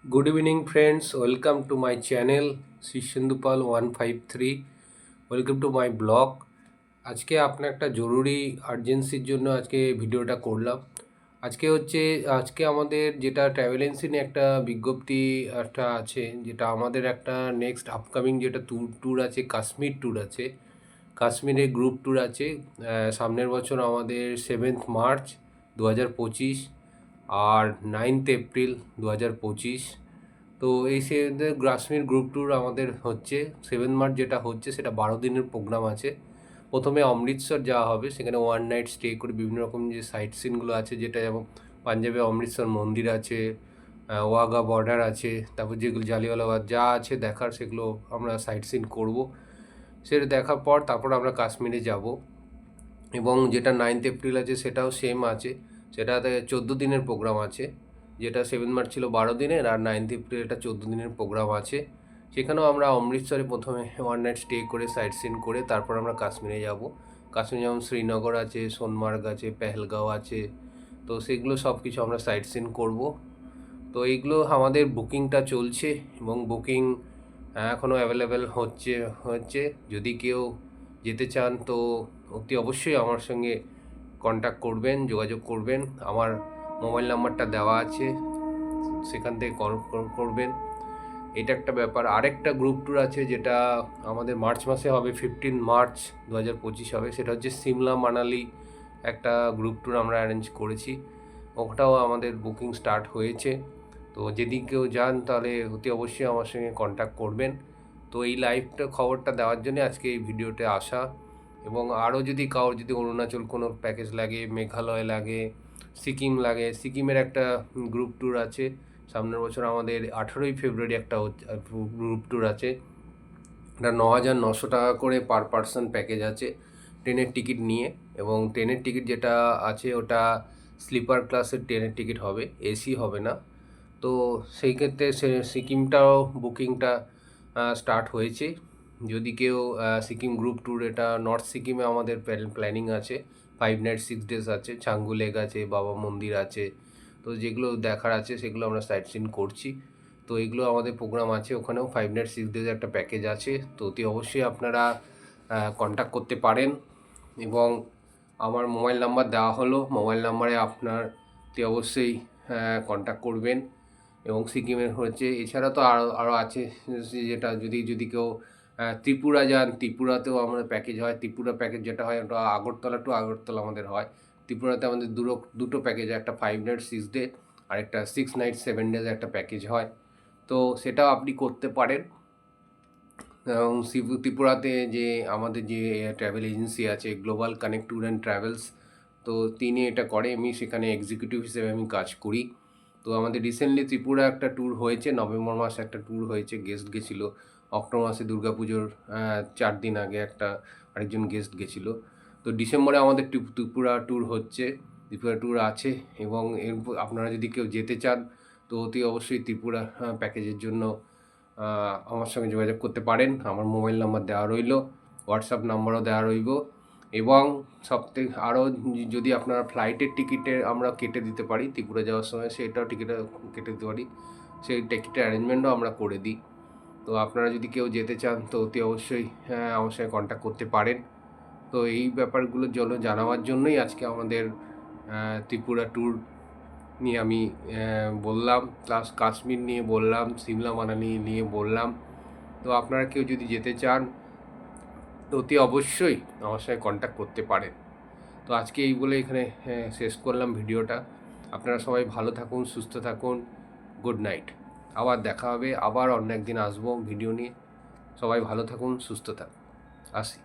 Good evening, friends. Welcome to my channel Shishendupal 153. Welcome to my blog. আজকে আপনার একটা জরুরি আর্জেন্সির জন্য আজকে ভিডিওটা করলাম। আজকে আমাদের যেটা ট্রাভেল এজেন্সি নিয়ে একটা বিজ্ঞপ্তি একটা আছে, যেটা আমাদের একটা নেক্সট আপকামিং যেটা ট্যুর আছে, কাশ্মীর ট্যুর আছে। কাশ্মীরে গ্রুপ ট্যুর আছে সামনের বছর আমাদের 7th মার্চ 2025 আর 9th এপ্রিল 2025। তো এই কাশ্মীর গ্রুপ ট্যুর আমাদের হচ্ছে 7 মার্চ যেটা হচ্ছে, সেটা 12 দিনের প্রোগ্রাম আছে। প্রথমে অমৃতসর যাওয়া হবে, সেখানে ওয়ান নাইট স্টে করে বিভিন্ন রকম যে সাইট সিনগুলো আছে, যেটা যেমন পাঞ্জাবে অমৃতসর মন্দির আছে, ওয়াঘা বর্ডার আছে, তারপর যেগুলো জালিয়াওয়ালাবাগ যা আছে দেখার, সেগুলো আমরা সাইট সিন করবো। সেটা দেখার পর তারপর আমরা কাশ্মীরে যাব। এবং যেটা 9th এপ্রিল আছে সেটাও সেম আছে, সেটাতে 14 দিনের প্রোগ্রাম আছে। যেটা 7 মার্চ ছিল 12 দিনের, আর 9th এপ্রিল এটা 14 দিনের প্রোগ্রাম আছে। সেখানেও আমরা অমৃতসরে প্রথমে ওয়ান নাইট স্টে করে সাইট সিন করে তারপর আমরা কাশ্মীরে যাব। কাশ্মীরে যেমন শ্রীনগর আছে, সোনমার্গ আছে, পেহেলগাঁও আছে, তো সেগুলো সব কিছু আমরা সাইট সিন করব। তো এইগুলো আমাদের বুকিংটা চলছে এবং বুকিং এখনও অ্যাভেলেবেল হচ্ছে। যদি কেউ যেতে চান তো অতি অবশ্যই আমার সঙ্গে কন্ট্যাক্ট করবেন, যোগাযোগ করবেন। আমার মোবাইল নাম্বারটা দেওয়া আছে, সেখান থেকে কল করবেন। এটা একটা ব্যাপার। আরেকটা গ্রুপ ট্যুর আছে যেটা আমাদের মার্চ মাসে হবে, 15 মার্চ 2025 হবে। সেটা হচ্ছে সিমলা মানালি একটা গ্রুপ ট্যুর আমরা অ্যারেঞ্জ করেছি। ওটাও আমাদের বুকিং স্টার্ট হয়েছে। তো যদি কেউ যান তাহলে অতি অবশ্যই আমার সঙ্গে কন্ট্যাক্ট করবেন। তো এই লাইভটা খবরটা দেওয়ার জন্য আজকে এই ভিডিওতে আসা। এবং আরও যদি কারোর যদি অরুণাচল কোনো প্যাকেজ লাগে, মেঘালয় লাগে, সিকিম লাগে, সিকিমের একটা গ্রুপ ট্যুর আছে সামনের বছর আমাদের 18ই ফেব্রুয়ারি একটা গ্রুপ ট্যুর আছে। এটা 9,900 টাকা করে পার পারসন প্যাকেজ আছে ট্রেনের টিকিট নিয়ে। এবং ট্রেনের টিকিট যেটা আছে ওটা স্লিপার ক্লাসের ট্রেনের টিকিট হবে, এসি হবে না। তো সেই ক্ষেত্রে সিকিমটাও বুকিংটা স্টার্ট হয়েছে। যদি কেউ সিকিম গ্রুপ ট্যুর, এটা নর্থ সিকিমে আমাদের প্ল্যানিং আছে। 5 নাইট 6 ডেজ আছে, ছাঙ্গু লেক আছে, বাবা মন্দির আছে। তো যেগুলো দেখার আছে সেগুলো আমরা সাইট সিন করছি। তো এগুলো আমাদের প্রোগ্রাম আছে, ওখানেও 5 নাইট 6 ডেজ একটা প্যাকেজ আছে। তো অতি অবশ্যই আপনারা কন্ট্যাক্ট করতে পারেন। এবং আমার মোবাইল নাম্বার দেওয়া হলো, মোবাইল নাম্বারে আপনার অতি অবশ্যই কন্ট্যাক্ট করবেন। এবং সিকিমের হচ্ছে, এছাড়া তো আরও আছে, যেটা যদি কেউ ত্রিপুরা যান, ত্রিপুরাতেও আমাদের প্যাকেজ হয়। ত্রিপুরা প্যাকেজ যেটা হয় ওটা আগরতলা টু আগরতলা আমাদের হয়। ত্রিপুরাতে আমাদের দুটো প্যাকেজ হয়, একটা 5 নাইট 6 ডে আর একটা 6 নাইট 7 ডেজ একটা প্যাকেজ হয়। তো সেটাও আপনি করতে পারেন। এবং ত্রিপুরাতে যে আমাদের যে ট্রাভেল এজেন্সি আছে, global connect tour and travels, তো তিনি এটা করে, আমি সেখানে এক্সিকিউটিভ হিসেবে আমি কাজ করি। তো আমাদের রিসেন্টলি ত্রিপুরা একটা ট্যুর হয়েছে, নভেম্বর মাসে একটা ট্যুর হয়েছে, গেস্ট গেছিলো। অক্টোবর মাসে দুর্গাপুজোর 4 দিন আগে আরেকজন গেস্ট গেছিলো। তো ডিসেম্বরে আমাদের ত্রিপুরা ট্যুর হচ্ছে, ত্রিপুরা ট্যুর আছে। এবং আপনারা যদি কেউ যেতে চান তো অতি অবশ্যই ত্রিপুরা প্যাকেজের জন্য আমার সঙ্গে যোগাযোগ করতে পারেন। আমার মোবাইল নাম্বার দেওয়া রইল, হোয়াটসঅ্যাপ নাম্বারও দেওয়া রইল। এবং সবথেকে আরও যদি আপনারা ফ্লাইটের টিকিটে আমরা কেটে দিতে পারি ত্রিপুরা যাওয়ার সময়, সেটাও টিকিটে কেটে দিতে পারি, সেই টিকিটের অ্যারেঞ্জমেন্টও আমরা করে দিই। তো আপনারা যদি কেউ যেতে চান তো অতি অবশ্যই আমার সঙ্গে কন্ট্যাক্ট করতে পারেন। তো এই ব্যাপারগুলোর জন্য জানাবার জন্যই আজকে আমাদের ত্রিপুরা ট্যুর নিয়ে আমি বললাম, প্লাস কাশ্মীর নিয়ে বললাম, সিমলা মানালি নিয়ে বললাম। তো আপনারা কেউ যদি যেতে চান তো অতি অবশ্যই আমার সঙ্গে কন্ট্যাক্ট করতে পারেন। তো আজকে এই বলে এখানে শেষ করলাম ভিডিওটা। আপনারা সবাই ভালো থাকুন, সুস্থ থাকুন। Good night. আবার দেখা হবে, আবার অন্য একদিন আসবো ভিডিও নিয়ে। সবাই ভালো থাকুন, সুস্থ থাকুন। আসি।